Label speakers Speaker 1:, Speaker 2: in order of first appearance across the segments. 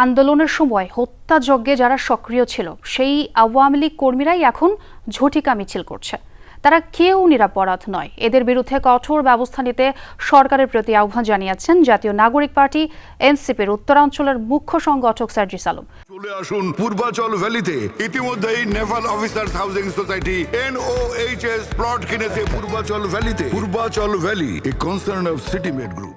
Speaker 1: আন্দোলনের সময় হত্যাযজ্ঞে যারা সক্রিয় ছিল সেই আওয়ামী লীগ কর্মীরাই এখন ঝটিকা মিছিল করছে। তারা কেউ নিরাপরাধ নয়। এদের বিরুদ্ধে কঠোর ব্যবস্থা নিতে সরকারের প্রতি আহ্বান জানিয়েছেন জাতীয় নাগরিক পার্টি এনসিপির উত্তরাঞ্চলের মুখ্য সংগঠক সার্জিস আলম।
Speaker 2: চলে আসুন পূর্বাচল ভ্যালিতে। ইতিমধ্যেই naval officers housing society NOHS plot কিনেছে পূর্বাচল ভ্যালিতে। Purbachal valley a concern of City Made group.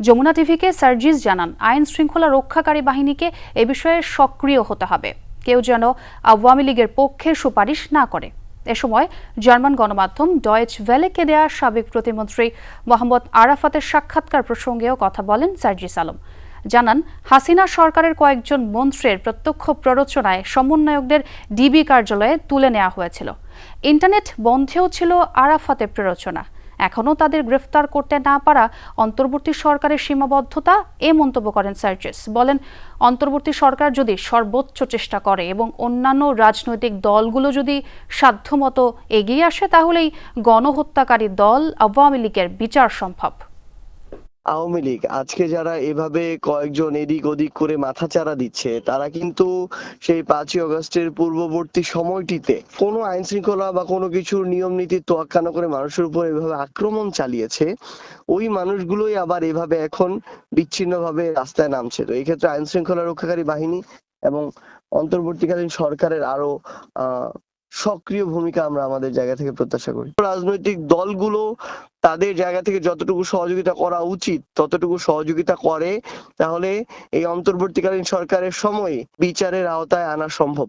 Speaker 1: Jamuna টিভিকে সার্জিস জানান, আইন শৃঙ্খলা রক্ষাকারী বাহিনীকে এ বিষয়ে সক্রিয় হতে হবে। কেউ যেন আওয়ামী লীগের পক্ষে সুপারিশ না করে। এ সময় জার্মান গণমাধ্যম ডয়েচ ভেলেকে দেয়া সাবেক প্রতিমন্ত্রী মোহাম্মদ আরাফাতের সাক্ষাৎকার প্রসঙ্গেও কথা বলেন সার্জিস আলম। জানান, হাসিনা সরকারের কয়েকজন মন্ত্রীর প্রত্যক্ষ প্ররোচনায় সমন্বয়কদের ডিবি কার্যালয়ে তুলে নেওয়া হয়েছিল। ইন্টারনেট বন্ধেও ছিল আরাফাতের প্ররোচনা। এখনও তাদের গ্রেফতার করতে না পারা অন্তর্বর্তী সরকারের সীমাবদ্ধতা, এ মন্তব্য করেন সার্জিস। বলেন, অন্তর্বর্তী সরকার যদি সর্বোচ্চ চেষ্টা করে এবং অন্যান্য রাজনৈতিক দলগুলো যদি সাধ্যমতো এগিয়ে আসে, তাহলেই গণহত্যাকারী দল আওয়ামী লীগের বিচার সম্ভব।
Speaker 3: আওয়ামী লীগ আজকে যারা এভাবে কয়েকজন এদিক ওদিক করে মাথাচাড়া দিচ্ছে, তারা কিন্তু সেই 5ই আগস্টের পূর্ববর্তী সময়টিতে কোনো আইন শৃঙ্খলা বা কোনো কিছুর নিয়ম নীতি তোয়াক্কা না করে মানুষের উপর এভাবে আক্রমণ চালিয়েছে। ওই মানুষগুলোই আবার এভাবে এখন বিচ্ছিন্নভাবে রাস্তায় নামছে। তো এই ক্ষেত্রে আইন শৃঙ্খলা রক্ষাকারী বাহিনী এবং অন্তর্বর্তীকালীন সরকারের আরো সক্রিয় ভূমিকা আমরা আমাদের জায়গা থেকে প্রত্যাশা করি। রাজনৈতিক দলগুলো তাদের জায়গা থেকে যতটুকু সহযোগিতা করা উচিত ততটুকু সহযোগিতা করে, তাহলে এই অন্তর্বর্তীকালীন সরকারের সময় বিচারের আওতায় আনা সম্ভব।